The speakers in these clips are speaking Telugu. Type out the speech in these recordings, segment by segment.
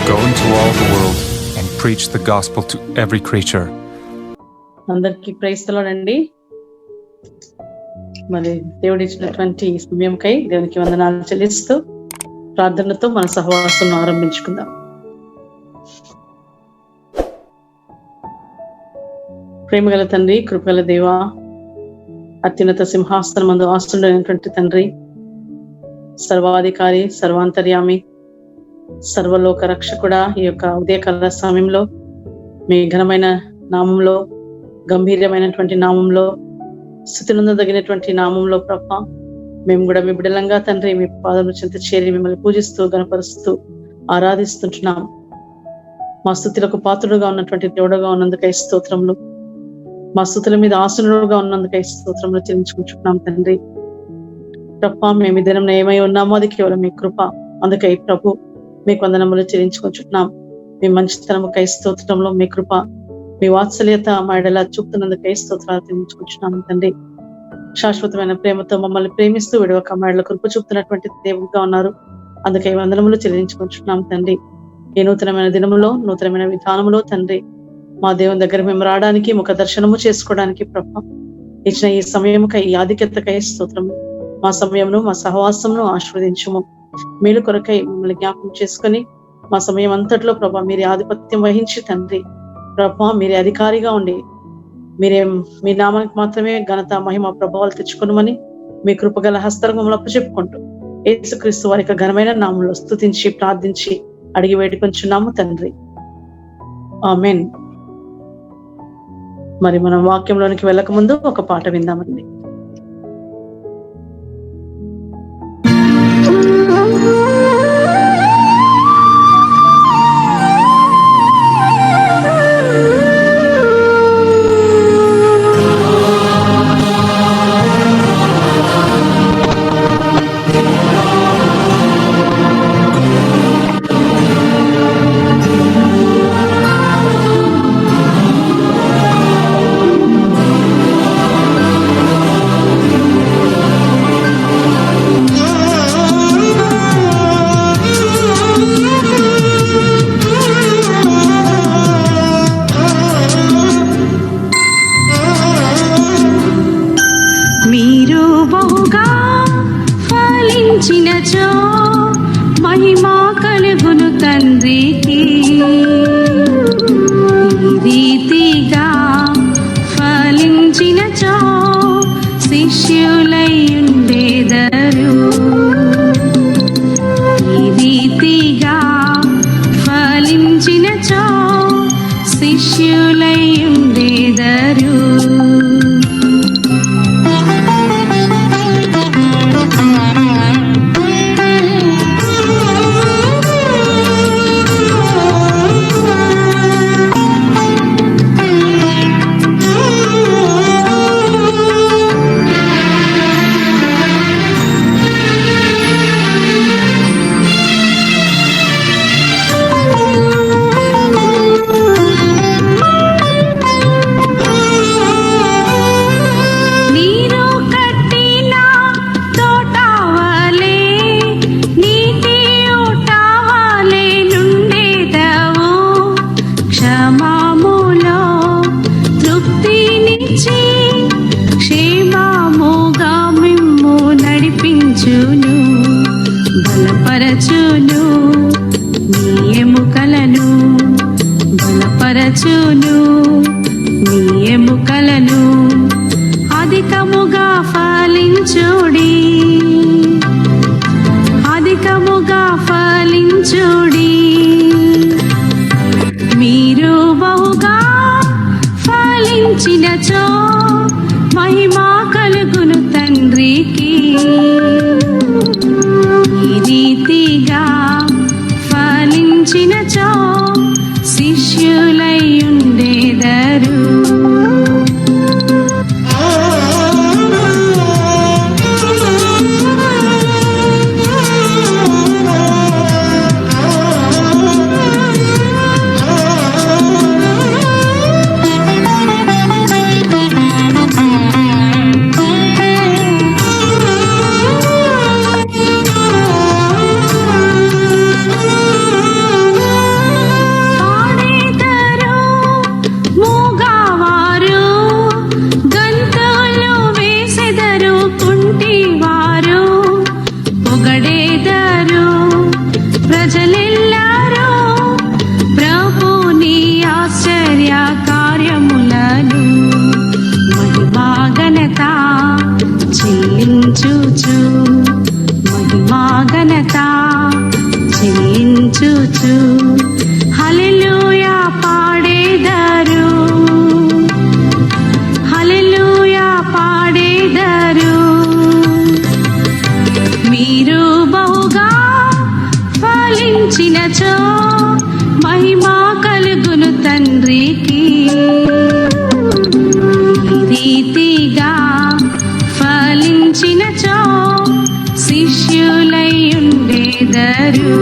Go into all the world and preach the gospel to every creature. అందరికీ ప్రైజ్ ది లార్డ్ అండి. మరి దేవుడు ఇచ్చినటువంటి సమయంకై దేవునికి వందనాలు చెల్లిస్తూ ప్రార్థనతో మన సహవాసం ఆరంభించుకుందాం. ప్రేమగల తండ్రి, కృపగల దేవ, అత్యున్నత సింహాసనం మందు ఆస్తుడైనటువంటి తండ్రి, సర్వాధికారి, సర్వాంతర్యామి, సర్వలోక రక్షకుడా, ఈ యొక్క ఉదయకాల సమయంలో మీ ఘనమైన నామంలో, గంభీర్యమైనటువంటి నామంలో, స్తుతినందదగినటువంటి నామంలో ప్రభా మేము కూడా మీ బిడ్డలంగా తండ్రి మీ పాదముల చెంత చేరి మిమ్మల్ని పూజిస్తూ గణపరుస్తూ ఆరాధిస్తుంటున్నాం. మా స్తుతులకు పాత్రుడుగా ఉన్నటువంటి దేవుడుగా ఉన్నందుకై స్తోత్రములు, మా స్తుతుల మీద ఆసనుడుగా ఉన్నందుకై స్తోత్రములు చెల్లించుకుంటున్నాం తండ్రి. ప్రభా మేము ఈ దినం ఏమై ఉన్నామో అది కేవలం మీ కృప. అందుకై ప్రభు మీకు వందనములు చెల్లించుకుంటున్నాం. మీ మంచితనముకై స్తోత్రంలో, మీ కృప, మీ వాత్సల్యత మా ఎడల చూపుతున్నందుకై స్తోత్రాలు చెల్లించుకుంటున్నాం తండ్రి. శాశ్వతమైన ప్రేమతో మమ్మల్ని ప్రేమిస్తూ విడవక మా ఎడల కృప చూపుతున్నటువంటి దేవుడిగా ఉన్నారు. అందుకై వందనములు చెల్లించుకుంటున్నాం తండ్రి. ఈ నూతనమైన దినములో, నూతనమైన విధానములో తండ్రి మా దేవుని దగ్గర మేము రావడానికి, ముఖ దర్శనము చేసుకోవడానికి ప్రభా ఇచ్చిన ఈ సమయముకై, ఈ ఆధిక్యతకై స్తోత్రము. మా సమయమును, మా సహవాసమును ఆశీర్వదించుము. మేలు కొరకై మిమ్మల్ని జ్ఞాపకం చేసుకుని మా సమయం అంతట్లో ప్రభా మీరే ఆధిపత్యం వహించి తండ్రి ప్రభా మీరే అధికారిగా ఉండి మీ నామానికి మాత్రమే ఘనత, మహిమ, ప్రభావాలు తెచ్చుకున్నామని మీ కృపగల హస్తరంగంలో చెప్పుకుంటూ యేసుక్రీస్తు వారి యొక్క ఘనమైన నామంలో స్తుతించి ప్రార్థించి అడిగి వేడుకొంచున్నాము తండ్రి, ఆమేన్. మరి మనం వాక్యంలోనికి వెళ్ళక ముందు ఒక పాట విందామండి. మీరు బహుగా ఫలించినచో మహిమా కలుగును తండ్రికి. ఈ రీతిగా ఫలించినచో శిష్యులై ఉండేదరు.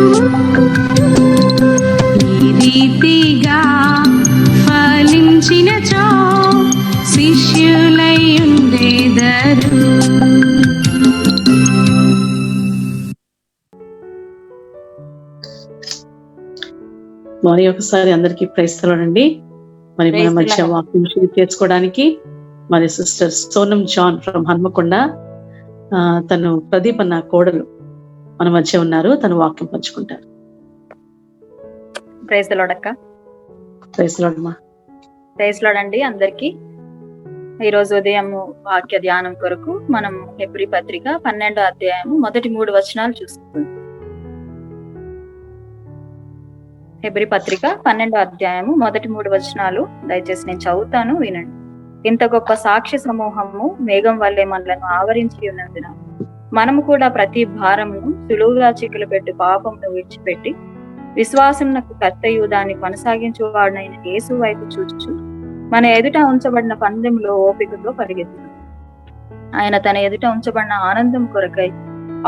ఈ రీతిగా ఫలించినచో శిష్యులై ఉండేదరు. మరి ఒకసారి అందరికీ ప్రైస్తలోనండి. మరి మన మధ్య వాక్యం షేర్ చేసుకోవడానికి మరి sister Sonam John from Hanamkonda, తను ప్రదీప్ అన్న కోడలు మన మధ్య ఉన్నారు. తను వాక్యం పంచుకుంటారు. ప్రైజ్ ది లార్డ్ అక్క. ప్రైజ్ ది లార్డ్ మా. ప్రైజ్ ది లార్డ్ అండి అందరికి. ఈరోజు ఉదయం వాక్య ధ్యానం కొరకు మనం హెబ్రీ పత్రిక 12వ అధ్యాయము మొదటి 3 వచనాలు చూసుకుంటాం. హెబ్రీ పత్రిక 12వ అధ్యాయము మొదటి 3 వచనాలు దయచేసి నేను చదువుతాను, వినండి. ఇంత గొప్ప సాక్షి సమూహము మేఘం వల్లే మనలను ఆవరించి ఉన్నందున మనము కూడా ప్రతి భారమును సులువుగా చిక్కులు పెట్టి పాపమును విడిచిపెట్టి విశ్వాసమునకు కర్తయు దాన్ని కొనసాగించువాడునైన యేసు వైపు చూచుచు మన ఎదుట ఉంచబడిన పందెంలో ఓపికతో పరిగెత్తును. ఆయన తన ఎదుట ఉంచబడిన ఆనందం కొరకై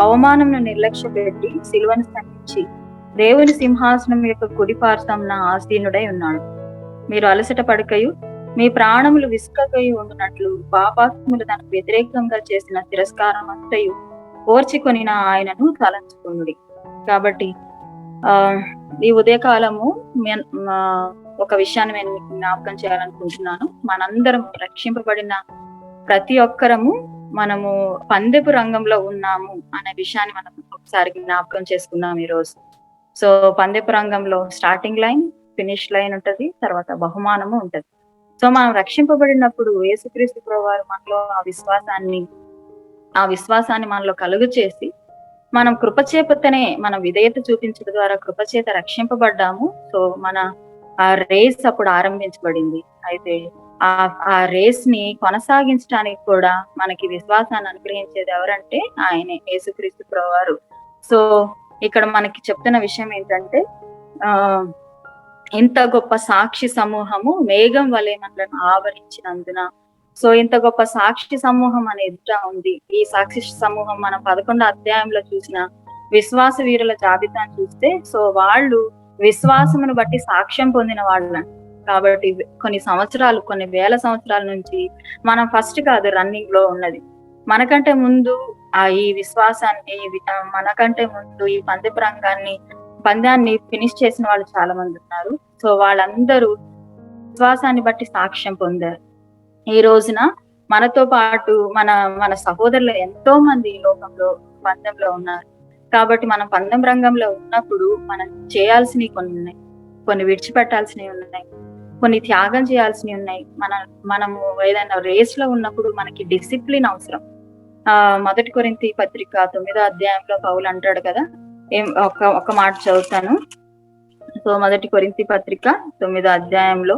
అవమానంను నిర్లక్ష్య పెట్టి సిలువను సహించి దేవుని సింహాసనం యొక్క కుడి పార్శ్వమున ఆసీనుడై ఉన్నాడు. మీరు అలసట పడకయు మీ ప్రాణములు విసుకకయు ఉండునట్లు పాపాత్ములు తనకు వ్యతిరేకంగా చేసిన తిరస్కారం అంతయు ఓర్చికొనిన ఆయనను తలంచుకునుడి. కాబట్టి ఈ ఉదయకాలము ఒక విషయాన్ని నేను మీకు జ్ఞాపకం చేయాలనుకుంటున్నాను. మనందరం రక్షింపబడిన ప్రతి ఒక్కరము మనము పందెపు రంగంలో ఉన్నాము అనే విషయాన్ని మనం ఒకసారి జ్ఞాపకం చేసుకున్నాం ఈరోజు. సో పందెపు రంగంలో స్టార్టింగ్ లైన్, ఫినిష్ లైన్ ఉంటది, తర్వాత బహుమానము ఉంటది. సో మనం రక్షింపబడినప్పుడు యేసుక్రీస్తు ప్రభువారు మనలో ఆ విశ్వాసాన్ని మనలో కలుగు చేసి మనం కృపచేతనే మనం విధేయత చూపించడం ద్వారా కృపచేత రక్షింపబడ్డాము. సో మన ఆ రేస్ అప్పుడు ఆరంభించబడింది. అయితే ఆ రేస్ ని కొనసాగించడానికి కూడా మనకి విశ్వాసాన్ని అనుగ్రహించేది ఎవరంటే ఆయనే, యేసుక్రీస్తు ప్రభువారు. సో ఇక్కడ మనకి చెప్తున్న విషయం ఏంటంటే ఇంత గొప్ప సాక్షి సమూహము మేఘం వలె మనలను ఆవరించినందున. సో ఇంత గొప్ప సాక్షి సమూహం మన ఎదుట ఉంది. ఈ సాక్షి సమూహం మనం 11వ అధ్యాయంలో చూసిన విశ్వాస వీరుల జాబితాను చూస్తే, సో వాళ్ళు విశ్వాసమును బట్టి సాక్ష్యం పొందిన వాళ్ళని. కాబట్టి కొన్ని వేల సంవత్సరాల నుంచి మనం ఫస్ట్ కాదు రన్నింగ్ లో ఉన్నది. మనకంటే ముందు ఈ విశ్వాసాన్ని, మనకంటే ముందు ఈ పందాన్ని ఫినిష్ చేసిన వాళ్ళు చాలా మంది ఉన్నారు. సో వాళ్ళందరూ విశ్వాసాన్ని బట్టి సాక్ష్యం పొందారు. ఈ రోజున మనతో పాటు మన సహోదరులు ఎంతో మంది ఈ లోకంలో పందెంలో ఉన్నారు. కాబట్టి మనం పందెం రంగంలో ఉన్నప్పుడు మనం చేయాల్సినవి కొన్ని ఉన్నాయి, కొన్ని విడిచిపెట్టాల్సినవి ఉన్నాయి, కొన్ని త్యాగం చేయాల్సినవి ఉన్నాయి. మనము ఏదైనా రేస్ లో ఉన్నప్పుడు మనకి డిసిప్లిన్ అవసరం. 1 కొరింథీ పత్రిక 9వ అధ్యాయంలో పౌలు అంటాడు కదా, ఒక మాట చదువుతాను. సో 1 కొరింథీ పత్రిక 9వ అధ్యాయంలో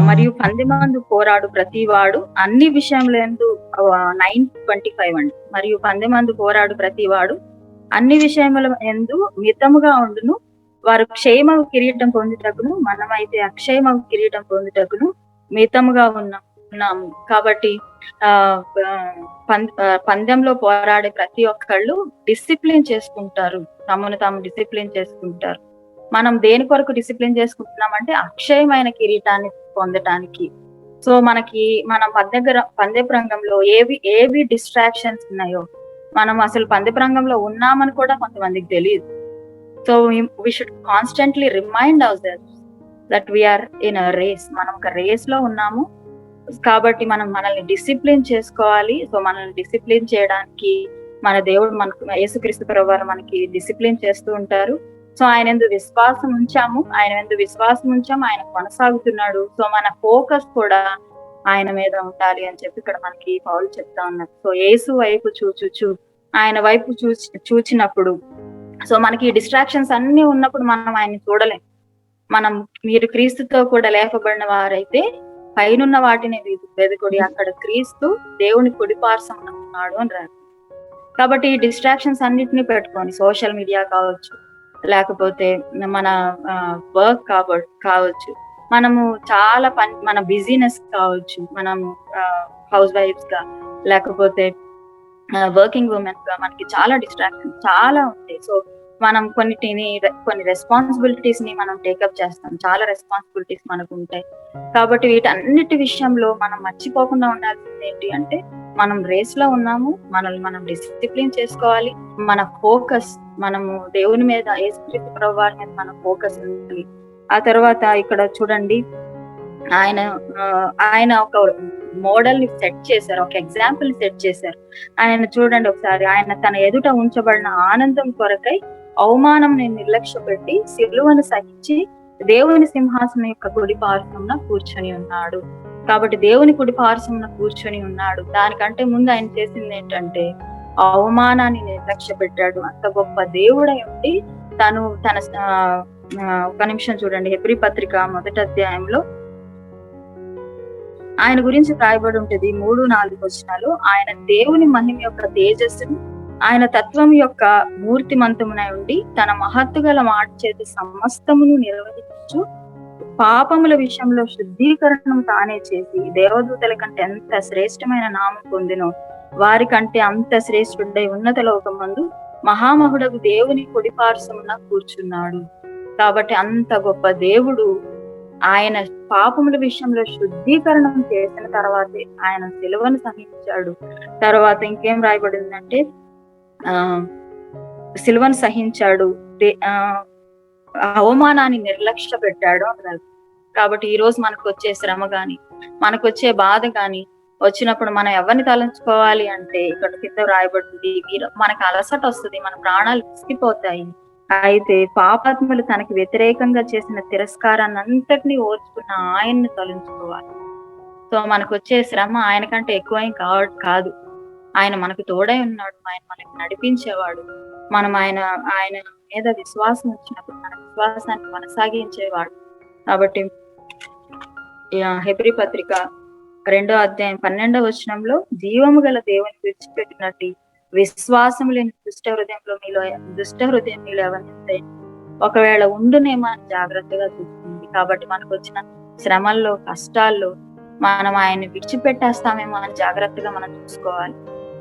మరియు పందెమందు పోరాడు ప్రతివాడు అన్ని విషయములందు 9:25 అండి. మరియు పందెమందు పోరాడు ప్రతివాడు అన్ని విషయముల యందు మితముగా ఉండును, వారు క్షేమ కిరీటం పొందుటకును మనమైతే అక్షయమ కిరీటం పొందుటకును మితముగా ఉన్నాము. కాబట్టి పందెంలో పోరాడే ప్రతి ఒక్కళ్ళు డిసిప్లిన్ చేసుకుంటారు, తమను తాము డిసిప్లిన్ చేసుకుంటారు. మనం దేని కొరకు డిసిప్లిన్ చేసుకుంటున్నామంటే అక్షయమైన కిరీటాన్ని పొందటానికి. సో మనం పందెపు రంగంలో ఏవి డిస్ట్రాక్షన్స్ ఉన్నాయో, మనం అసలు పందెపు రంగంలో ఉన్నామని కూడా కొంతమందికి తెలియదు. So we should constantly remind ourselves that we're in a race. మనం ఒక రేస్ లో ఉన్నాము కాబట్టి మనం మనల్ని డిసిప్లిన్ చేసుకోవాలి. సో మనల్ని డిసిప్లిన్ చేయడానికి మన దేవుడు, మనకు యేసుక్రీస్తు ప్రభువారు మనకి డిసిప్లిన్ చేస్తూ ఉంటారు. సో ఆయన ఎందు విశ్వాసం ఉంచాము, ఆయన కొనసాగుతున్నాడు. సో మన ఫోకస్ కూడా ఆయన మీద ఉండాలి అని చెప్పి ఇక్కడ మనకి పౌలు చెప్తా ఉన్నారు. సో యేసు వైపు ఆయన వైపు చూచినప్పుడు, సో మనకి డిస్ట్రాక్షన్స్ అన్ని ఉన్నప్పుడు మనం ఆయన్ని చూడలేం. మీరు క్రీస్తుతో కూడా లేపబడిన వారైతే పైనున్న వాటిని వెదుకుడి, అక్కడ క్రీస్తు దేవుని కుడిపార్శ్వమున ఉన్నాడు అని రాదు. కాబట్టి ఈ డిస్ట్రాక్షన్స్ అన్నిటిని పెట్టుకొని సోషల్ మీడియా కావచ్చు, లేకపోతే మన వర్క్ కావచ్చు, మనము చాలా మన బిజీనెస్ కావచ్చు, మనము హౌస్ వైఫ్స్ గా లేకపోతే వర్కింగ్ ఉమెన్స్ గా మనకి చాలా డిస్ట్రాక్షన్ చాలా ఉంటాయి. సో మనం కొన్ని రెస్పాన్సిబిలిటీస్ ని మనం టేకప్ చేస్తాం, చాలా రెస్పాన్సిబిలిటీస్ మనకు ఉంటాయి. కాబట్టి వీటన్నిటి విషయంలో మనం మర్చిపోకుండా ఉండాల్సింది ఏంటి అంటే, మనం రేస్ లో ఉన్నాము, మనల్ని మనం డిసిప్లిన్ చేసుకోవాలి. మన ఫోకస్ మనము దేవుని మీద, యేసుక్రీస్తు ప్రభువారి మీద మన ఫోకస్ ఉండాలి. ఆ తర్వాత ఇక్కడ చూడండి, ఆయన ఒక మోడల్ ని సెట్ చేశారు, ఒక ఎగ్జాంపుల్ ని సెట్ చేశారు. ఆయన చూడండి ఒకసారి, ఆయన తన ఎదుట ఉంచబడిన ఆనందం కొరకై అవమానం నిర్లక్ష్య పెట్టి సిలువను సహించి దేవుని సింహాసనం యొక్క కుడి పార్శ్వమున కూర్చొని ఉన్నాడు. కాబట్టి దేవుని కుడి పార్శ్వమున కూర్చొని ఉన్నాడు. దానికంటే ముందు ఆయన చేసింది ఏంటంటే అవమానాన్ని నిర్లక్ష్య పెట్టాడు. అంత గొప్ప దేవుడై ఉండి తన ఒక నిమిషం చూడండి, హెబ్రీ పత్రిక 1వ అధ్యాయంలో ఆయన గురించి రాయబడి ఉంటుంది 3-4 వచనాలు. ఆయన దేవుని మహిమ యొక్క తేజస్సును, ఆయన తత్వం యొక్క మూర్తిమంతమునై ఉండి తన మహత్తు గల మాట చేత సమస్తమును నిర్వహించు పాపముల విషయంలో శుద్ధీకరణం తానే చేసి దేవదూతల కంటే ఎంత శ్రేష్టమైన నామం పొందినో వారి కంటే అంత శ్రేష్ఠుడై ఉన్నత లోకమందు మహామహుడకు దేవుని కుడి పార్శ్వమున కూర్చున్నాడు. కాబట్టి అంత గొప్ప దేవుడు ఆయన పాపముల విషయంలో శుద్ధీకరణం చేసిన తర్వాతే ఆయన సిలువను సహించాడు. తర్వాత ఇంకేం రాయబడిందంటే సిలువను సహించాడు, అవమానాన్ని నిర్లక్ష్య పెట్టాడు అన్నారు. కాబట్టి ఈ రోజు మనకు వచ్చే శ్రమ గాని, మనకు వచ్చే బాధ గాని వచ్చినప్పుడు మనం ఎవరిని తలంచుకోవాలి అంటే, ఇక్కడ కింద రాయబడింది, మనకు అలసట వస్తుంది, మన ప్రాణాలు విసిగిపోతాయి. అయితే పాపాత్ములు తనకి వ్యతిరేకంగా చేసిన తిరస్కారాన్ని అంతటినీ ఓర్చుకున్న ఆయన్ని తలంచుకోవాలి. సో మనకు వచ్చే శ్రమ ఆయన కంటే ఎక్కువేం కాదు. ఆయన మనకు తోడై ఉన్నాడు, ఆయన మనకి నడిపించేవాడు. మనం ఆయన మీద విశ్వాసం వచ్చినప్పుడు మన విశ్వాసాన్ని కొనసాగించేవాడు. కాబట్టి హెబ్రీ పత్రిక 2వ అధ్యాయం 12వ వచనంలో జీవము గల దేవుని విడిచిపెట్టినట్టు విశ్వాసం లేని దుష్ట హృదయం మీలో ఎవరిని ఒకవేళ ఉండునేమో అని జాగ్రత్తగా చూస్తుంది. కాబట్టి మనకు వచ్చిన శ్రమల్లో, కష్టాల్లో మనం ఆయన్ని విడిచిపెట్టేస్తామేమో అని జాగ్రత్తగా మనం చూసుకోవాలి.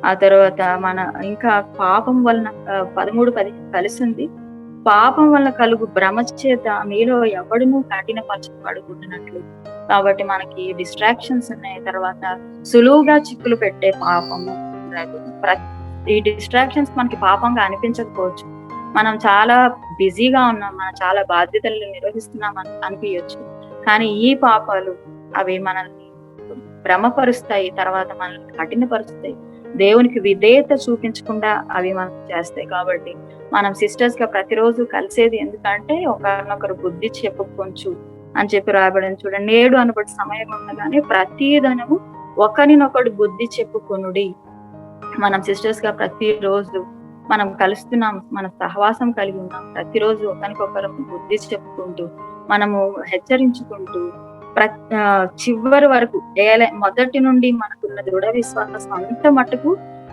ఆ తర్వాత ఇంకా పాపం వలన 13-15 కలిసి ఉంది. పాపం వల్ల కలుగు భ్రమ చేత మీలో ఎవడునూ కఠినపరచబడుకుంటున్నట్లు. కాబట్టి మనకి డిస్ట్రాక్షన్స్ ఉన్నాయి. తర్వాత సులువుగా చిక్కులు పెట్టే పాపము. ఈ డిస్ట్రాక్షన్స్ మనకి పాపంగా అనిపించకపోవచ్చు, మనం చాలా బిజీగా ఉన్నాం, మనం చాలా బాధ్యతలు నిర్వహిస్తున్నాం అని అనిపించచ్చు. కానీ ఈ పాపాలు అవి మనల్ని భ్రమపరుస్తాయి, తర్వాత మనల్ని కఠినపరుస్తాయి, దేవునికి విధేయత చూపించకుండా అవి మనం చేస్తాయి. కాబట్టి మనం సిస్టర్స్ గా ప్రతిరోజు కలిసేది ఎందుకంటే ఒకరినొకరు బుద్ధి చెప్పుకొంచు అని చెప్పి రాయబడింది. చూడండి, నేడు అనబడి సమయం ఉండగానే ప్రతి దినము ఒకరినొకడు బుద్ధి చెప్పుకొనుడి. మనం సిస్టర్స్ గా ప్రతిరోజు మనం కలుస్తున్నాం, మన సహవాసం కలిగి ఉన్నాం. ప్రతిరోజు ఒకరికొకరు బుద్ధి చెప్పుకుంటూ, మనము హెచ్చరించుకుంటూ, చివరి వరకు మొదటి నుండి మనకున్న దృఢ విశ్వాసం అంత మట్టుకు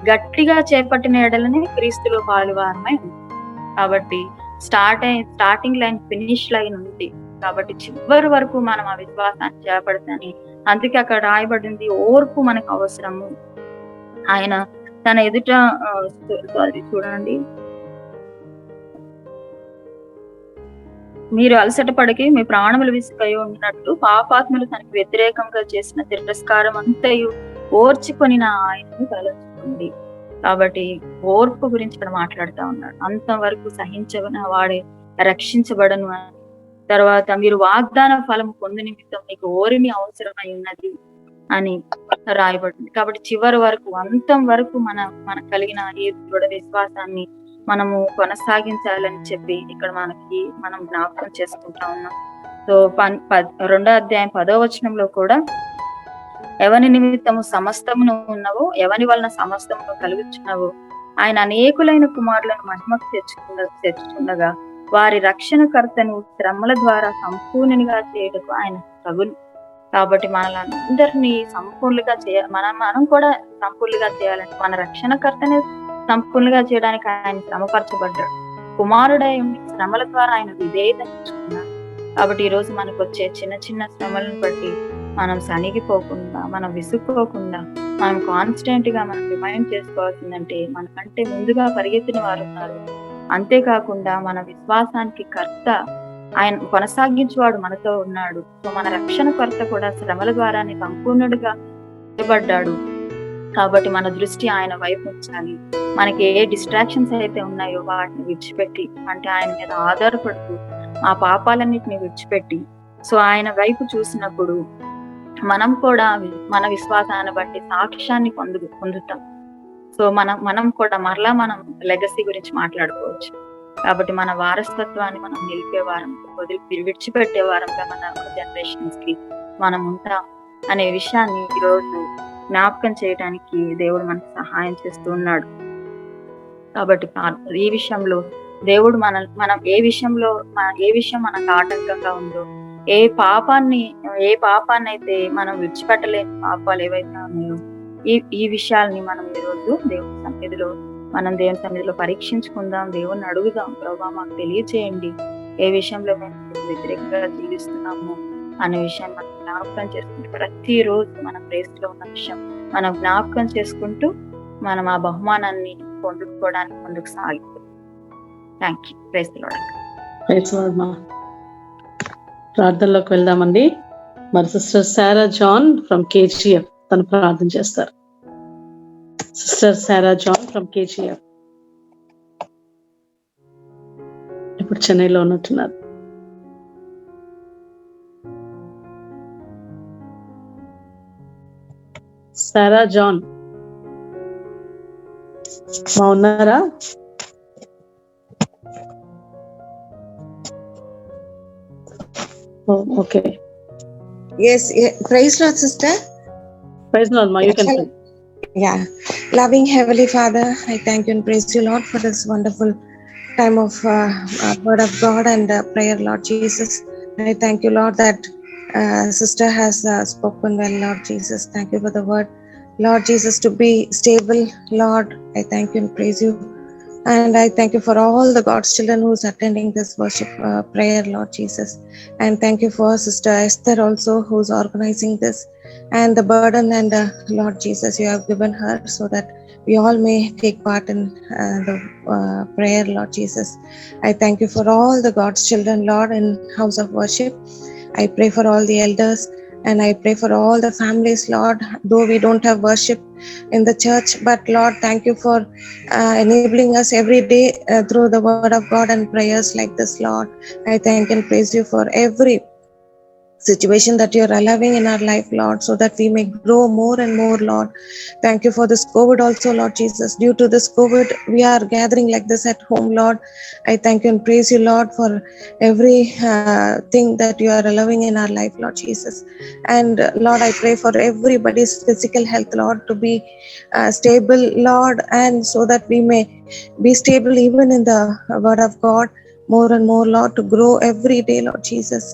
గట్టిగా చేపట్టిన ఎడలని క్రీస్తులో పాలువారమై ఉంది. కాబట్టి స్టార్టింగ్ లైన్ ఫినిష్ లైన్ ఉంది. కాబట్టి చివరి వరకు మనం ఆ విశ్వాసాన్ని చేపడతాని. అందుకే అక్కడ రాయబడింది, ఓర్పు మనకు అవసరము. ఆయన తన ఎదుట చూడండి, మీరు అలసట పడికి మీ ప్రాణములు విసుకై ఉన్నట్టు పాపాత్ములు తనకు వ్యతిరేకంగా చేసిన తిరస్కారం అంతయు ఓర్చుకొని నా ఆయనని తలంచుకోండి. కాబట్టి ఓర్పు గురించి ఇక్కడ మాట్లాడుతూ ఉన్నాడు. అంతవరకు సహించవన వాడే రక్షించబడను అని. తర్వాత మీరు వాగ్దాన ఫలము పొందు నిమిత్తం మీకు ఓరిమి అవసరమై ఉన్నది అని రాయబడింది. కాబట్టి చివరి వరకు, అంతం వరకు మనకు కలిగిన ఈ దృఢ విశ్వాసాన్ని మనము కొనసాగించాలని చెప్పి ఇక్కడ మనం జ్ఞాపకం చేసుకుంటా ఉన్నాం. సో 2వ అధ్యాయం 10వ వచనంలో కూడా ఎవని నిమిత్తము సమస్తమును ఉన్నవో, ఎవని వలన సమస్తమును కలుగుచున్నవో ఆయన అనేకులైన కుమారులను మహిమకు తెచ్చుచుండగా వారి రక్షణకర్తను శ్రమల ద్వారా సంపూర్ణంగా చేయటకు ఆయన తగులు. కాబట్టి మనలందరినీ సంపూర్ణంగా మనం కూడా సంపూర్ణంగా చేయాలంటే మన రక్షణకర్తని సంపూర్ణంగా చేయడానికి ఆయన శ్రమపరచబడ్డాడు. కుమారుడై ఉండి శ్రమల ద్వారా ఆయన విధేయత నేర్చుకున్నాడు. కాబట్టి ఈ రోజు మనకు వచ్చే చిన్న చిన్న శ్రమలను బట్టి మనం సనిగిపోకుండా, మనం విసుక్కోకుండా, మనం కాన్స్టెంట్ గా మనం రిమైండ్ చేసుకోవాల్సిందంటే మనకంటే ముందుగా పరిగెత్తిన వారు ఉన్నారు. అంతేకాకుండా మన విశ్వాసానికి కర్త, ఆయన కొనసాగించేవాడు మనతో ఉన్నాడు. సో మన రక్షణకర్త కూడా శ్రమల ద్వారానే సంపూర్ణుడిగా చేయబడ్డాడు. కాబట్టి మన దృష్టి ఆయన వైపు ఉంచాలి. మనకి ఏ డిస్ట్రాక్షన్స్ అయితే ఉన్నాయో వాటిని విడిచిపెట్టి, అంటే ఆయన మీద ఆధారపడుతూ ఆ పాపాలన్నిటిని విడిచిపెట్టి, సో ఆయన వైపు చూసినప్పుడు మనం కూడా మన విశ్వాసాన్ని బట్టి సాక్ష్యాన్ని పొందుతాం. సో మనం కూడా మరలా మనం లెగసీ గురించి మాట్లాడుకోవచ్చు. కాబట్టి మన వారసత్వాన్ని మనం నిలిపే వారం, విడిచిపెట్టే వారంగా మన జనరేషన్స్ కి మనం ఉంటాం అనే విషయాన్ని ఈరోజు జ్ఞాపకం చేయడానికి దేవుడు మనకు సహాయం చేస్తూ ఉన్నాడు. కాబట్టి ఈ విషయంలో దేవుడు మనం ఏ విషయం మనకు ఆటంకంగా ఉందో, ఏ పాపాన్ని అయితే మనం విడిచిపెట్టలేని పాపాలు ఏవైతే ఉన్నాయో, ఈ విషయాల్ని మనం ఈరోజు దేవుని సన్నిధిలో పరీక్షించుకుందాం. దేవుణ్ణి అడుగుదాం, ప్రభువా మాకు తెలియచేయండి ఏ విషయంలో మేము వ్యతిరేకంగా జీవిస్తున్నాము అనే విషయాన్ని మనం జ్ఞాపకం చేసుకుంటూ, ప్రతిరోజు మన ప్రేస్ లో ఉన్న విషయం మనం జ్ఞాపకం చేసుకుంటూ మనం ఆ బహుమానాన్ని పొందుకోవడానికి ముందుకు సాగిపోతాం. Thank you. Praise the Lord. ప్రార్థనలోకి వెళ్దామండి. మరి sister Sarah John from KGF తను ప్రార్థన చేస్తారు. Sister Sarah John from KGF ఇప్పుడు చెన్నైలో ఉన్నట్టున్నారు. సారా జాన్ బాగున్నారా? Okay. Yes, praise Lord, sister. Praise Lord, ma, you can pray. Yeah, loving Heavenly Father, I thank you and praise you, Lord, for this wonderful time of word of God and prayer, Lord Jesus. I thank you, Lord, that sister has spoken well, Lord Jesus. Thank you for the word, Lord Jesus, to be stable, Lord. I thank you and praise you. And I thank you for all the God's children who's attending this worship prayer, Lord Jesus. And thank you for Sister Esther also, who's organizing this, and the burden and Lord Jesus you have given her, so that we all may take part in the prayer, Lord Jesus. I thank you for all the God's children, Lord, in house of worship. I pray for all the elders, and I pray for all the families, Lord, though we don't have worship in the church, but Lord, thank you for enabling us every day through the word of God and prayers like this, Lord. I thank and praise you for every situation that you're allowing in our life, Lord, so that we may grow more and more, Lord. Thank you for this COVID also, Lord Jesus. Due to this COVID, we are gathering like this at home, Lord. I thank you and praise you, Lord, for every thing that you are allowing in our life, Lord Jesus. And Lord, I pray for everybody's physical health, Lord, to be stable, Lord, and so that we may be stable even in the word of God more and more, Lord, to grow every day, Lord Jesus.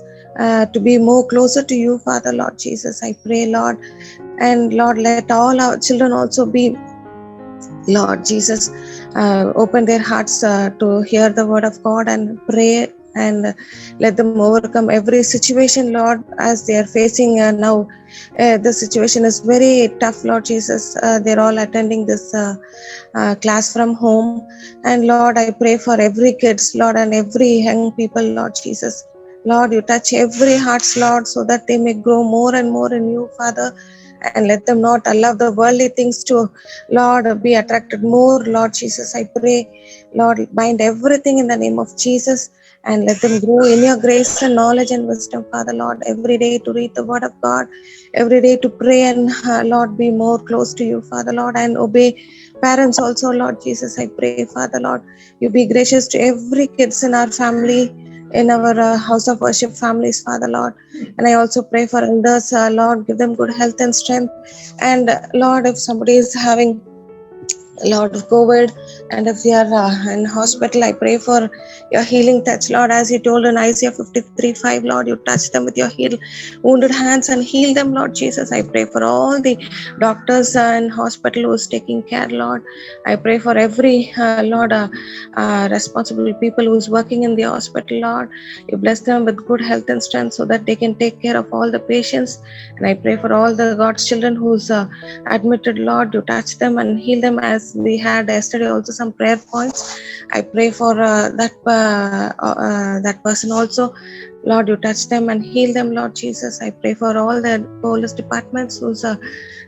To be more closer to you, Father, Lord Jesus. I pray, Lord, and Lord, let all our children also be, Lord Jesus, open their hearts to hear the word of God and pray, and let them overcome every situation, Lord, as they are facing now. The situation is very tough, Lord Jesus. They're all attending this class from home, and Lord, I pray for every kids, Lord, and every young people, Lord Jesus. Lord, you touch every hearts, Lord, so that they may grow more and more in you, Father, and let them not allow the worldly things to, Lord, be attracted more, Lord Jesus. I pray, Lord, bind everything in the name of Jesus, and let them grow in your grace and knowledge and wisdom, Father, Lord, every day to read the word of God, every day to pray, and Lord, be more close to you, Father, Lord, and obey parents also, Lord Jesus. I pray, Father, Lord, you be gracious to every kids in our family, in our house of worship families, Father, Lord. And I also pray for elders, Lord, give them good health and strength. And Lord, if somebody is having Lord, of COVID, and if we are in hospital, I pray for your healing touch, Lord, as you told in Isaiah 53:5, Lord, you touch them with your wounded hands and heal them, Lord Jesus. I pray for all the doctors in hospital who's taking care, Lord. I pray for every Lord responsible people who's working in the hospital, Lord. You bless them with good health and strength so that they can take care of all the patients. And I pray for all the God's children who's admitted, Lord, you touch them and heal them, as we had yesterday also some prayer points. I pray for that person also, Lord, you touch them and heal them, Lord Jesus. I pray for all the police departments who's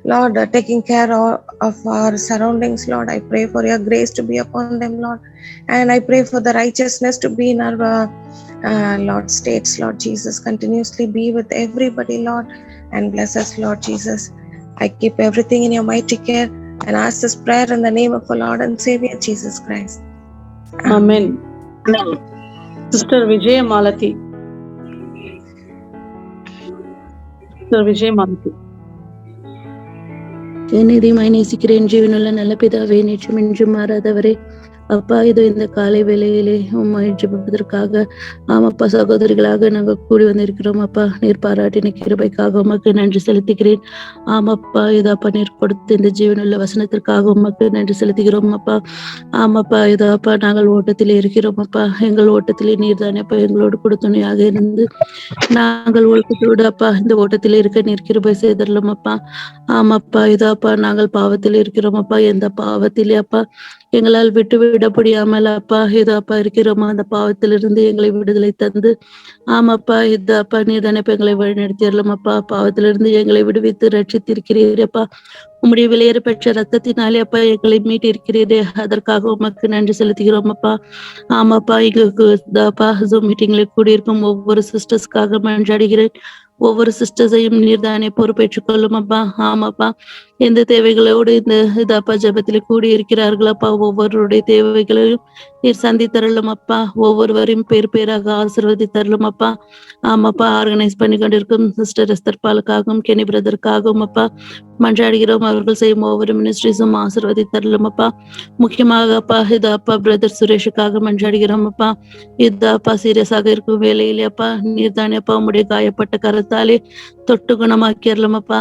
Lord taking care of our surroundings, Lord. I pray for your grace to be upon them, Lord, and I pray for the righteousness to be in our Lord states, Lord Jesus. Continuously be with everybody, Lord, and bless us, Lord Jesus. I keep everything in your mighty care and ask this prayer in the name of our Lord and Savior Jesus Christ. ఆమేన్. సిస్టర్ విజయమాలతి. సిస్టర్ విజయమాలతి. நீதிமாய் நேசிக்கிறேன் ஜீவனுள்ள நல்ல பிதாவே, நேற்றும் இன்றும் மாறாதவரே, அப்பா இதோ இந்த காலை வேளையிலே உம்மை ஜெபிப்பதற்காக ஆமாப்பா சகோதரிகளாக நாங்கள் கூடி வந்திருக்கிறோம். அப்பா நீர் பாராட்டின கிருபைக்காக உமக்கு நன்றி செலுத்துகிறேன். ஆமாப்பா இதாப்பா நீர் கொடுத்த இந்த ஜீவனுள்ள வசனத்திற்காக உமக்கு நன்றி செலுத்துகிறோம். அப்பா ஆமாப்பா இதாப்பா நாங்கள் ஓட்டத்திலே இருக்கிறோம். அப்பா எங்கள் ஓட்டத்திலே நீர் தானே அப்பா எங்களோடு கூட துணையாக இருந்து நாங்கள் ஒழுக்கத்தோடு அப்பா இந்த ஓட்டத்திலே இருக்க நீர் கிருபை செய்தரலாம். அப்பா ஆமாப்பா இதாப்பா நாங்கள் பாவத்தில் இருக்கிறோம். அப்பா எந்த பாவத்திலே அப்பா எங்களால் விட்டு விட முடியாமல் அப்பா இதாப்பா இருக்கிறோமா, அந்த பாவத்திலிருந்து எங்களை விடுதலை தந்து ஆமாப்பா இதாப்பா நீர் தானே எங்களை வழிநடத்திடலாம். அப்பா பாவத்திலிருந்து எங்களை விடுவித்து ரட்சித்திருக்கிறீர். அப்பா உம்முடைய விலையேற பெற்ற ரத்தத்தினாலே அப்பா எங்களை மீட்டிருக்கிறீரே, அதற்காக உமக்கு நன்றி செலுத்துகிறோம். அப்பா ஆமாப்பா இதாப்பா ஜூம் மீட்டிங்ல கூடியிருக்கும் ஒவ்வொரு சிஸ்டர்ஸ்க்காக மன்றாடுகிறேன். ஒவ்வொரு சிஸ்டர்ஸையும் நீர் தானே பொறுப்பேற்றுக் கொள்ளும். அப்பா ஆமாப்பா எந்த தேவைகளோடு இந்த இதாப்பா ஜபத்தில் கூடி இருக்கிறார்கள் அப்பா, ஒவ்வொருடைய தேவைகளையும் நீர் சந்தித்தரலும் அப்பா, ஒவ்வொருவரையும் பேர் பேராக ஆசீர்வதி தரலும் அப்பா. ஆமாப்பா ஆர்கனைஸ் பண்ணி கொண்டிருக்கும் சிஸ்டர் எஸ்தர் பாலுக்காகவும் கெனி பிரதருக்காகவும் அப்பா மன்றாடுகிறோம். அவர்கள் செய்யும் ஒவ்வொரு மினிஸ்ட்ரிஸும் ஆசீர்வதி தரலும் அப்பா. முக்கியமாக அப்பா இதாப்பா பிரதர் சுரேஷுக்காக மன்றாடுகிறோம் அப்பா. இதாப்பா சீரியஸாக இருக்கும் வேலையிலே அப்பா நீர் தானே அப்பா உம்முடைய காயப்பட்ட கரத்தாலே தொட்டு குணமாக்கிடலாம் அப்பா.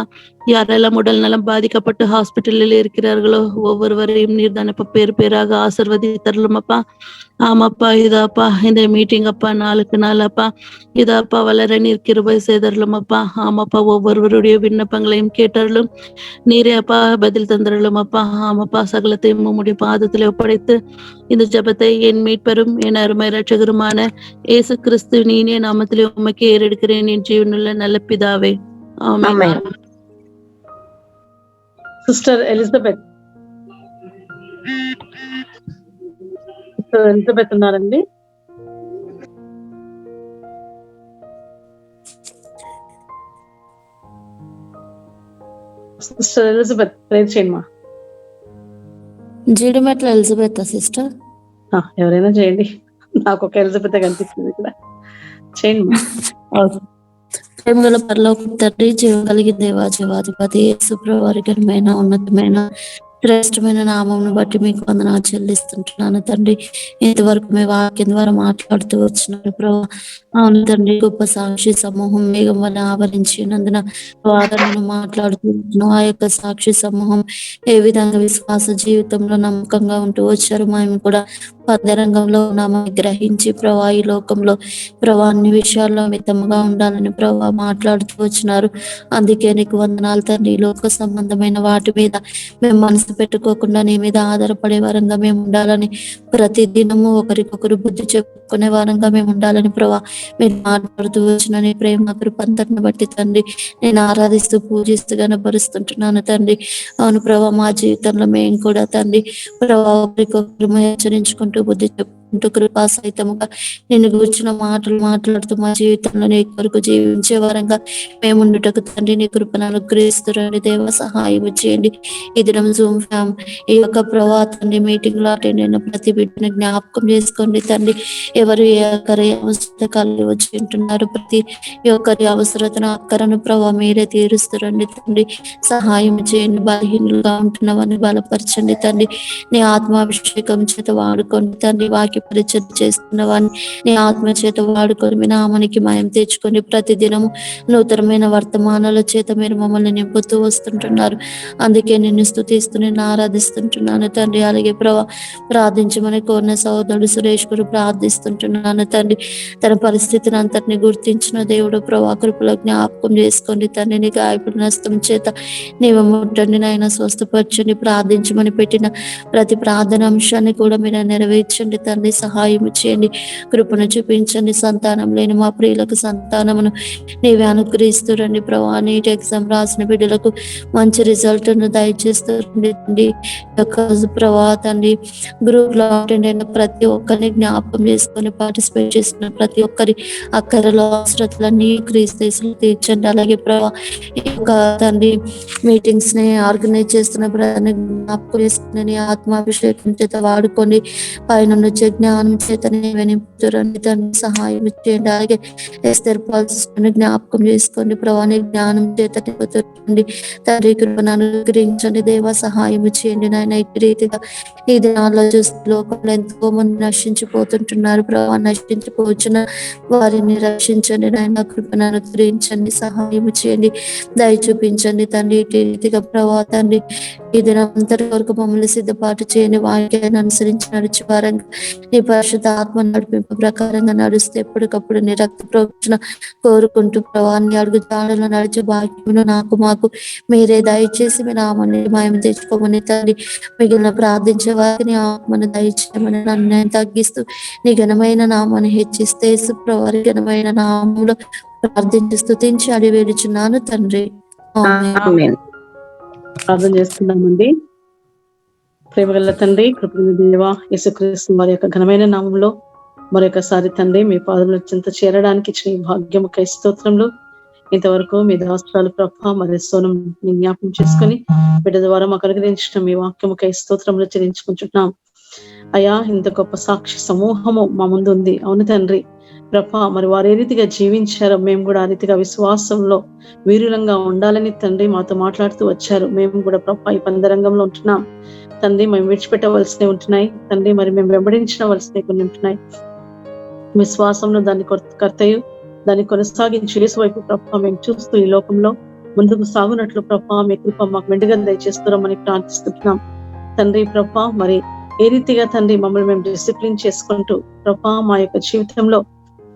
யாரெல்லாம் உடல் நலம் பாதிக்கப்பட்டு ஹாஸ்பிட்டலில் இருக்கிறார்களோ ஒவ்வொருவரையும் நீர் தானே அப்பா பேர் பேராக ஆசீர்வதி தரலாம் அப்பா. ஆமாப்பா இதாப்பா இந்த மீட்டிங் அப்பா நாளுக்கு நாள் அப்பா இதாப்பா வளர நீர் கிருபை செய்தரலும் அப்பா. ஆமாப்பா ஒவ்வொருவருடைய விண்ணப்பங்களையும் கேட்டறலும் நீரே அப்பா பதில் தந்தரலும் அப்பா. ஆமாப்பா சகலத்தையும் உம்முடைய பாதத்தில் ஒப்படைத்து இந்த ஜபத்தை என் மீட்பெரும் என் அருமை ரட்சகருமான இயேசு கிறிஸ்து நீனே நாமத்திலே உமக்கு ஏறெடுக்கிறேன் என் ஜீவனுள்ள நல்ல பிதாவே, ஆமென். Sister Elizabeth. சிஸ்டர் எலிசபெத் ఉన్నారండి? సిస్టర్ ఎలిజబెత్ ప్రేర్ చేయమ్మా. జీడిమెట్ల ఎలిజబెత్ సిస్టర్, ఎవరైనా చేయండి, నాకు ఒక ఎలిజబెత్ కనిపిస్తుంది ఇక్కడ. చేయండి. ప్రేమగల పరలోక తండ్రి, జీవం కలిగిన దేవా, జీవాధిపతి యేసు ప్రభువు వారి ఘనమైన ఉన్నతమైన శ్రేష్టమైన నామమును బట్టి మీకు వందనాలు చెల్లిస్తుంటున్నాను తండ్రి. ఇంతవరకు మీ వాక్యం ద్వారా మాట్లాడుతూ వచ్చినారు ప్రభు. అవును తండ్రి, గొప్ప సాక్షి సమూహం మేఘం వల్ల ఆవరించినందున వాదనను మాట్లాడుతూ ఆ యొక్క సాక్షి సమూహం ఏ విధంగా విశ్వాస జీవితంలో నమ్మకంగా ఉంటూ వచ్చారు, మేము కూడా పదరంగంలో ఉన్నామని గ్రహించి ప్రభా ఈ లోకంలో ప్రభా అన్ని విషయాల్లో మితముగా ఉండాలని ప్రభా మాట్లాడుతూ వచ్చినారు. అందుకే నీకు వందనాలు తండ్రి. లోక సంబంధమైన వాటి మీద మేము మనసు పెట్టుకోకుండా నీ మీద ఆధారపడే వారంగా మేము ఉండాలని, ప్రతి దినము ఒకరికొకరు బుద్ధి చెప్పుకునే వారంగా మేము ఉండాలని ప్రభా మీరు మాట్లాడుతూ వచ్చిన నీ ప్రేమ కృపంతటిని బట్టి తండ్రి నేను ఆరాధిస్తూ పూజిస్తూ గనపరుస్తుంటున్నాను తండ్రి. అవును ప్రభా మా జీవితంలో మేము కూడా తండ్రి ప్రభా ఒకరికొకరు హెచ్చరించుకుంటూ బుద్ధి చేసుకుంటూ కృపా సహితముగా నిన్ను కూర్చున్న మాటలు మాట్లాడుతూ మా జీవితంలో నీ కొరకు జీవించే వరంగా మేముండుటకు తండ్రి నీ కృపను అనుగ్రహిస్తురండి. దేవ సహాయం చేయండి. ఈ దినం జూమ్ ఫ్యామ్ ఈ యొక్క ప్రభా తండ్రి మీటింగ్ లో అటెండ్ అయిన ప్రతి బిడ్డని జ్ఞాపకం చేసుకోండి తండ్రి. ఎవరు ఏ ఒక్కరి అవసరత కలిగి వచ్చి ఉంటున్నారు, ప్రతి ఒక్కరి అవసరతను అక్కరను ప్రభావ మీరే తీరుస్తారండి తండ్రి. సహాయం చేయండి. బలహీనులుగా ఉంటున్న వారిని బలపరచండి తండ్రి. నీ ఆత్మాభిషేకం చేత వాడుకోండి తండ్రి. వాక్య పరిచయం చేస్తున్న వారిని నీ ఆత్మ చేత వాడుకొని మీ నామానికి మయం తెచ్చుకొని ప్రతిదినము నూతనమైన వర్తమానాల చేత మీరు మమ్మల్ని నింపుతూ వస్తుంటున్నారు. అందుకే నిన్ను స్తుతిస్తూ నేను ఆరాధిస్తుంటున్నాను తండ్రి. అలాగే ప్రార్థించమని కోరిన సహోదరుడు సురేష్ గురు ప్రార్థిస్తుంటున్నాను తండ్రి. తన పరిస్థితిని అంతటిని గుర్తించిన దేవుడు ప్రభా కృపలో జ్ఞాపకం చేసుకోండి తండ్రి. నీ గాయపడిన హస్తం చేత నీవు ముట్టండి నాయన, స్వస్థపరచండి. ప్రార్థించమని పెట్టిన ప్రతి ప్రార్థన అంశాన్ని కూడా మీరు నెరవేర్చండి తండ్రి. సహాయం చేయండి, కృపను చూపించండి. సంతానం లేని మా ప్రియులకు సంతానమును నీవే అనుగ్రహిస్తురండి ప్రభా. నీట్ ఎగ్జామ్ రాసిన బిడ్డలకు మంచి రిజల్ట్ దయచేస్తుంది తండ్రి. ప్రభా తండ్రి గ్రూప్ లో అటెండ్ అయిన ప్రతి ఒక్కరిని జ్ఞాపకం చేసుకొని పార్టిసిపేట్ చేస్తున్న ప్రతి ఒక్కరి అక్కరలో అవసరతలన్నీ క్రీస్తు తీర్చండి. అలాగే ప్రభా ఈ యొక్క తండ్రి మీటింగ్స్ ని ఆర్గనైజ్ చేస్తున్న ప్రజల్ని జ్ఞాపకం చేసుకుని ఆత్మాభిషేకం చేత వాడుకోండి. పైన వచ్చే జ్ఞానం చేత నింపుతారండి తండ్రి. సహాయం చేయండి. అలాగే ఎస్తేర్ పాల్సిన జ్ఞాపకం చేసుకోండి ప్రభా. నీ జ్ఞానం చేత నింపుతారండి తండ్రి. కృపను అనుగ్రహించండి దేవ. సహాయం చేయండి నాయన. ఈ రీతిగా ఈ దినాల్లో చూస్తే లోకంలో ఎంతో మంది నశించిపోతుంటున్నారు ప్రభా. నశించిపోవచ్చిన వారిని రక్షించండి నాయన. కృపను అనుగ్రహించండి. సహాయం చేయండి. దయ చూపించండి తండ్రి. ఈ రీతిగా ప్రభా తండ్రి ఈ దినంతటి వరకు మమ్మల్ని సిద్ధపాటు చేయని వాక్యాన్ని అనుసరించి నడిచి వారంగా నీ పరిశుద్ధ ఆత్మ నడిపింపు ప్రకారంగా నడుస్తే ఎప్పటికప్పుడు నీ రక్త ప్రోక్షణ కోరుకుంటూ ప్రభాన్ని అడుగు జాడలో నడిచే భాగ్యమును నాకు మాకు మీరే దయచేసి మీ నామాన్ని మాయం తెచ్చుకోమని తండ్రి. మిగిలిన ప్రార్థించే వారిని ఆత్మను దయచేయమని నన్ను తగ్గిస్తూ నీ ఘనమైన నామాన్ని హెచ్చిస్తే సుప్రవారి ఘనమైన నామంలో ప్రార్థించి స్తుతించి అడివేడుచున్నాను తండ్రి. ఆమేన్. ప్రార్థన చేస్తున్నామండి. ప్రేమగల తండ్రి, కృపణ దేవ, యేసుక్రీస్తు వారి యొక్క ఘనమైన నామంలో మరొకసారి తండ్రి మీ పాదముల చెంత చేరడానికి ఇచ్చిన ఈ భాగ్యముకై స్తోత్రములు. ఇంతవరకు మీ దాస్త్రాలు ప్రభ మరి సోనం జ్ఞాపకం చేసుకుని బిడ్డ ద్వారా మాకు అనుగ్రహించడం మీ వాక్యముకై స్తోత్రములు చెల్లించుకుంటున్నాం. అయ్యా, ఇంత గొప్ప సాక్షి సమూహము మా ముందు ఉంది. అవును తండ్రి ప్రభ, మరి వారు ఏ రీతిగా జీవించారో మేము కూడా ఆ రీతిగా విశ్వాసంలో వీరులంగా ఉండాలని తండ్రి మాతో మాట్లాడుతూ వచ్చారు. మేము కూడా ప్రభ ఈ పందరంగంలో ఉంటున్నాం తండ్రి. మేము విడిచిపెట్టవలసినవి ఉంటున్నాయి తండ్రి. మరి మేము వెంబడించవలసినవి కొన్ని ఉంటున్నాయి. విశ్వాసంలో దాన్ని కర్తయు దాన్ని కొనసాగించి యేసు వైపు ప్రభ మేము చూస్తూ ఈ లోకంలో ముందుకు సాగునట్లు ప్రభ మీ కృప మాకు మెండుగా దయచేస్తున్నామని ప్రార్థిస్తున్నాం తండ్రి. ప్రభ మరి ఏ రీతిగా తండ్రి మమ్మల్ని మేము డిసిప్లిన్ చేసుకుంటూ ప్రభ మా యొక్క జీవితంలో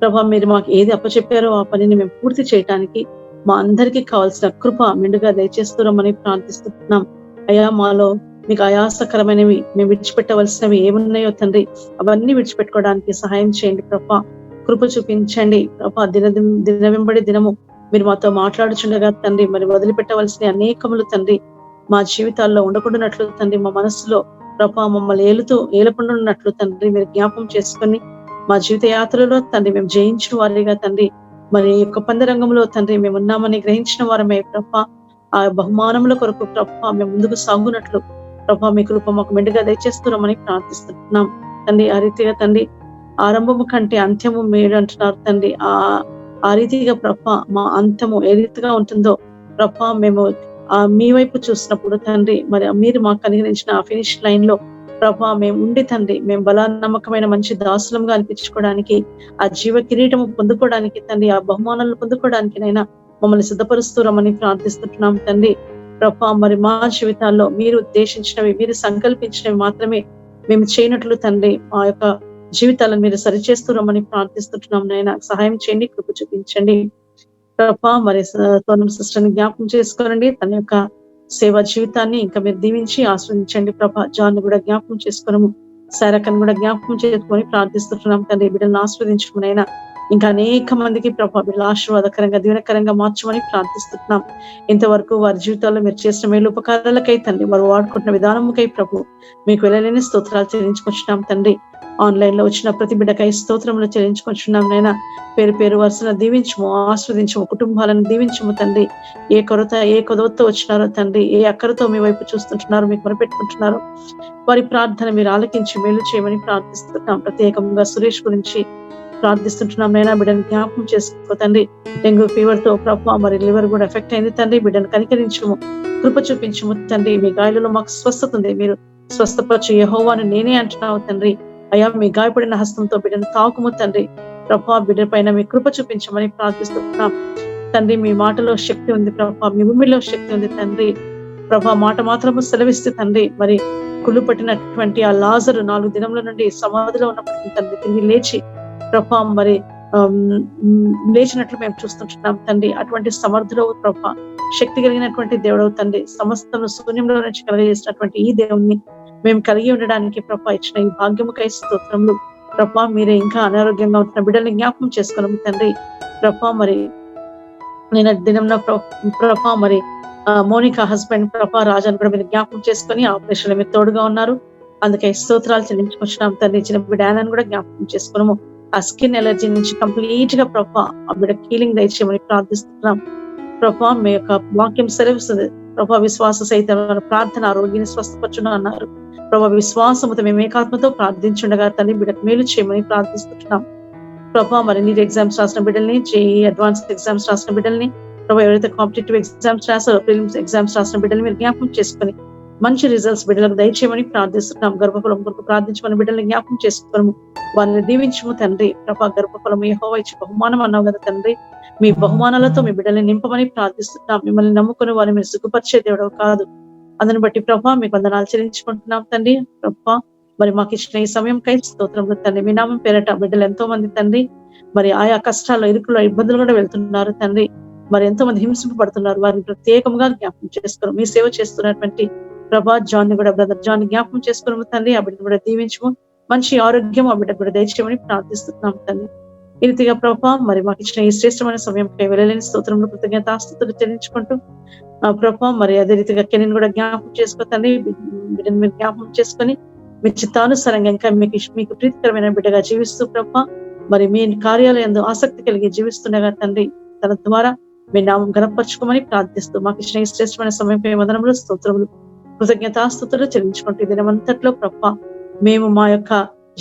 ప్రభా మీరు మాకు ఏది అప్పచెప్పారో ఆ పనిని మేము పూర్తి చేయడానికి మా అందరికీ కావాల్సిన కృప మెండుగా దయచేస్తున్నామని ప్రార్థిస్తున్నాం. అయ్యా, మాలో మీకు ఆయాసకరమైనవి మేము విడిచిపెట్టవలసినవి ఏమున్నాయో తండ్రి అవన్నీ విడిచిపెట్టుకోవడానికి సహాయం చేయండి ప్రభా. కృప చూపించండి ప్రభా. దిన వెంబడి దినము మీరు మాతో మాట్లాడుచుండగా తండ్రి మరి వదిలిపెట్టవలసిన అనేకములు తండ్రి మా జీవితాల్లో ఉండకుండానట్లు తండ్రి, మా మనసులో ప్రభా మమ్మల్ని ఏలకుండా ఉన్నట్లు తండ్రి మీరు జ్ఞాపకం చేసుకొని మా జీవిత యాత్రలో తండ్రి మేము జయించిన వారిగా తండ్రి మరి యొక్క పందరంగంలో తండ్రి మేము ఉన్నామని గ్రహించిన వారమే ప్రభా. ఆ బహుమానముల కొరకు ప్రభా మేము ముందుకు సాగునట్లు ప్రభా మీ కృప మాకు మెండుగా దయచేస్తున్నామని ప్రార్థిస్తున్నాం తండ్రి. ఆ రీతిగా తండ్రి ఆరంభము కంటే అంత్యము మేలు అంటున్నారు తండ్రి. ఆ రీతిగా ప్రభా మా అంత్యము ఏ రీతిగా ఉంటుందో ప్రభా మేము మీ వైపు చూసినప్పుడు తండ్రి మరి మీరు మాకు అనుగ్రహించిన ఆ ఫినిష్ లైన్ లో ప్రభా మేము ఉండి తండ్రి మేము నమ్మకమైన మంచి దాసులంగా అనిపించుకోవడానికి ఆ జీవ కిరీటము పొందుకోవడానికి తండ్రి ఆ బహుమానాలను పొందుకోవడానికి నైనా మమ్మల్ని సిద్ధపరుస్తున్నామని ప్రార్థిస్తున్నాం తండ్రి. ప్రభా మరి మా జీవితాల్లో మీరు ఉద్దేశించినవి మీరు సంకల్పించినవి మాత్రమే మేము చేయనట్లు తండ్రి మా యొక్క జీవితాలను మీరు సరిచేస్తున్నామని ప్రార్థిస్తున్నాం నైనా. సహాయం చేయండి, కృప చూపించండి ప్రభా. మరి సోనం సిస్టర్ని జ్ఞాపకం చేసుకోనండి. తన యొక్క సేవా జీవితాన్ని ఇంకా మీరు దీవించి ఆశ్రయించండి ప్రభా. జాన్ కూడా జ్ఞాపకం చేసుకోనము, శారకను కూడా జ్ఞాపకం చేసుకొని ప్రార్థిస్తున్నాం తండ్రి. బిడ్డలను ఆస్వాదించమనైనా ఇంకా అనేక మందికి ప్రభా బిడ్డల ఆశీర్వాదకరంగా దీవెనకరంగా మార్చమని ప్రార్థిస్తున్నాం. ఇంతవరకు వారి జీవితాల్లో మీరు చేసిన మేలు ఉపకారాలకై తండ్రి, వారు వాడుకుంటున్న విధానముకై ప్రభు మీకు వెళ్ళలేని స్తోత్రాలు చెల్లించుకొచ్చున్నాం తండ్రి. ఆన్లైన్ లో వచ్చిన ప్రతి బిడ్డకై స్తోత్రములు చెల్లించుకొచ్చున్నాం నైనా. పేరు పేరు వరుసన దీవించము, ఆస్వాదించము, కుటుంబాలను దీవించము తండ్రి. ఏ కొదవతో వచ్చినారో తండ్రి, ఏ అక్కరతో మీ వైపు చూస్తుంటున్నారో, మీకు మొరపెట్టుకుంటున్నారో వారి ప్రార్థన మీరు ఆలకించి మేలు చేయమని ప్రార్థిస్తున్నాం. ప్రత్యేకంగా సురేష్ గురించి ప్రార్థిస్తుంటున్నాం నైనా. బిడ్డను జ్ఞాపకం చేసుకో తండ్రి. డెంగ్యూ ఫీవర్ తో ప్రభావ మరి లివర్ కూడా ఎఫెక్ట్ అయింది తండ్రి. బిడ్డను కనికరించము, కృప చూపించము తండ్రి. మీ గాయాలలో మాకు స్వస్థత ఉంది, మీరు స్వస్థపరచు యెహోవాను నేనే అంటున్నావు తండ్రి. అయ్యా మీ గాయపడిన హస్తంతో బిడ్డను తాకుము తండ్రి. ప్రభా బిడ్డ పైన మీ కృప చూపించమని ప్రార్థిస్తున్నాం తండ్రి. మీ మాటలో శక్తి ఉంది ప్రభా, మీ భూమిలో శక్తి ఉంది తండ్రి. ప్రభా మాట మాత్రము సెలవిస్తే తండ్రి, మరి కుళ్ళు పట్టినటువంటి ఆ లాజరు 4 దినముల నుండి సమాధిలో ఉన్నప్పటికీ తండ్రి తిరిగి లేచి ప్రభా మరి లేచినట్లు మేము చూస్తుంటున్నాం తండ్రి. అటువంటి సమర్థుడవు ప్రభా, శక్తి కలిగినటువంటి దేవుడవు తండ్రి. సమస్తను శూన్యంలో నుంచి కలిగజేసినటువంటి ఈ దేవుణ్ణి మేము కలిగి ఉండడానికి ప్రభా ఇచ్చిన ఈ భాగ్యముకై స్తోత్రములు ప్రభా. మీరే ఇంకా అనారోగ్యంగా ఉంటున్న బిడ్డల్ని జ్ఞాపకం చేసుకున్నాము తండ్రి. ప్రభా మరి నేను దినంలో ప్రభా మరి మోనికా హస్బెండ్ ప్రభా రాజాను కూడా మీరు జ్ఞాపకం చేసుకుని ఆపరేషన్ మీరు తోడుగా ఉన్నారు, అందుకే స్తోత్రాలు చెల్లించుకొచ్చినాం తండ్రి. చిన్న బిడ్డ ఆనాను కూడా జ్ఞాపకం చేసుకున్నాము. ఆ స్కిన్ ఎలర్జీ నుంచి కంప్లీట్ గా ప్రభా ఆ బిడ్డ హీలింగ్ దయచేయమని ప్రార్థిస్తున్నాం ప్రభా. మీ యొక్క వాక్యం సెలవిస్తుంది ప్రభా, విశ్వాస సహితమైన ప్రార్థన ఆరోగ్యాన్ని స్వస్థపరచును అన్నారు ప్రభా. విశ్వాసముతో మేము ఏకాత్మతో ప్రార్థించుండగా తండ్రి బిడ్డకు మేలు చేయమని ప్రార్థిస్తున్నాం ప్రభా. మరి నీట్ ఎగ్జామ్స్ రాసిన బిడ్డల్ని, జేఈ అడ్వాన్స్డ్ ఎగ్జామ్స్ రాసిన బిడ్డల్ని ప్రభా, ఎవరైతే కాంపిటేటివ్ ఎగ్జామ్స్ రాసారో, ప్రిలిమ్స్ ఎగ్జామ్స్ రాసిన బిడ్డల్ని మీరు జ్ఞాపకం చేసుకుని మంచి రిజల్ట్స్ బిడ్డలకు దయచేయమని ప్రార్థిస్తున్నాం. గర్భఫలం కొరకు ప్రార్థించమని బిడ్డల్ని జ్ఞాపకం చేసుకోవడము, వారిని దీవించము తండ్రి. ప్రభా గర్భఫలం యెహోవా ఇచ్చే బహుమానం అన్నావు కదా తండ్రి. మీ బహుమానాలతో మీ బిడ్డల్ని నింపమని ప్రార్థిస్తున్నాం. మిమ్మల్ని నమ్ముకుని వారిని మీరు సుఖపరిచే దేవుడు కాదు. అందుని బట్టి ప్రభా మీకు వందనాలు చెల్లించుకుంటున్నాం తండ్రి. ప్రభా మరి మాకు ఇచ్చిన ఈ సమయంకై స్తోత్రములు తండ్రి. మీ నామం పేరట బిడ్డలు ఎంతో మంది తండ్రి మరి ఆయా కష్టాల్లో, ఇరుకులో, ఇబ్బందులు కూడా వెళ్తున్నారు తండ్రి. మరి ఎంతో మంది హింసింపబడుతున్నారు, వారిని ప్రత్యేకంగా జ్ఞాపకం చేసుకోవడం. మీ సేవ చేస్తున్నటువంటి ప్రభా జాన్ ని కూడా, బ్రదర్ జాన్ ని జ్ఞాపకం చేసుకోవడం తండ్రి. ఆ బిడ్డను కూడా దీవించము, మంచి ఆరోగ్యం ఆ బిడ్డ కూడా దయచేయమని ప్రార్థిస్తున్నాం తండ్రి. ఈ రీతిగా ప్రభా మరి మాకు ఇచ్చిన ఈ శ్రేష్టమైన సమయంపై వెళ్ళలేని స్తోత్రంలో కృతజ్ఞతాస్తుతులు చెల్లించుకుంటూ ప్రభా మరి అదే రీతిగా కెనిని కూడా జ్ఞాపకం చేసుకోతండి. బిడ్డను మీరు జ్ఞాపకం చేసుకొని మీ చిత్తానుసారంగా ఇంకా మీకు ప్రీతికరమైన బిడ్డగా జీవిస్తూ ప్రభా మరి మీ కార్యాలయందు ఆసక్తి కలిగి జీవిస్తుండగా తండ్రి, తన ద్వారా మీ నామం గణపరచుకోమని ప్రార్థిస్తూ మాకు ఇచ్చిన ఈ శ్రేష్టమైన సమయంపై వందనములు, స్తోత్రములు, కృతజ్ఞతాస్తుతులు చెల్లించుకుంటూ దినమంతట్లో ప్రభా మేము మా యొక్క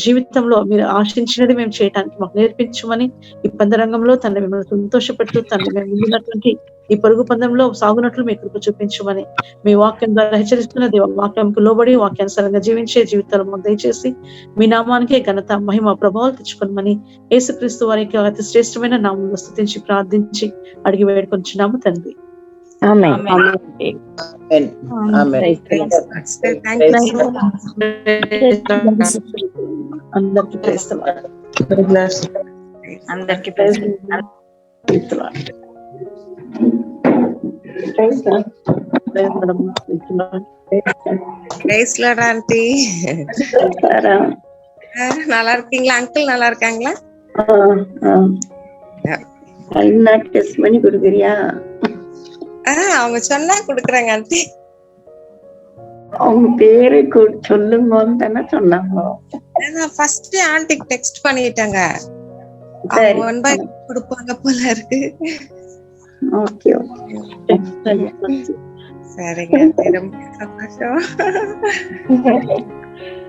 జీవితంలో మీరు ఆశించినది మేము చేయడానికి మాకు నేర్పించమని, ఈ పందరంగంలో తండ్రి మిమ్మల్ని సంతోషపెడుతూ తండ్రి మేము ముందున్నటువంటి ఈ పరుగు పందెంలో సాగునట్లు మీ కృప చూపించమని మీ వాక్యం ద్వారా హెచ్చరిస్తున్న దేవ, వాక్యంకు లోబడి వాక్యానుసారంగా జీవించే జీవితాలు మాకు దయచేసి మీ నామానికే ఘనత, మహిమ, ప్రభావాలు తెచ్చుకోమని యేసుక్రీస్తు వారికి అతి శ్రేష్టమైన నామంలో స్తుతించి ప్రార్థించి అడిగి వేడుకొంచున్నాము తండ్రి. అందరికీ ప్రేస్తలాడు. అందరికీ ஆண்டி நல்லா இருக்கீங்களா? அங்கிள் நல்லா இருக்காங்களா? டெஸ்ட் பண்ணி கொடுக்குறியா? அவங்க சொன்னா குடுக்குறாங்க ஆண்டி. அவங்க பேரு சொல்லுங்கன்னு தானே சொன்னாங்க. நான் ஃபர்ஸ்ட் ஆண்டிக்கு டெக்ஸ்ட் பண்ணிட்டாங்க. ஒன் பை கொடுப்பாங்க போல இருக்கு. ஓகே சரிங்க ஆண்டி, ரொம்ப சந்தோஷம்.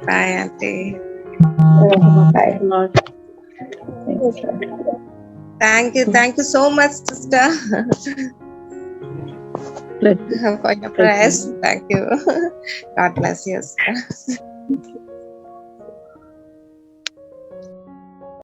Bye aunty. Thank you so much sister for your prayers. Thank you. God bless you.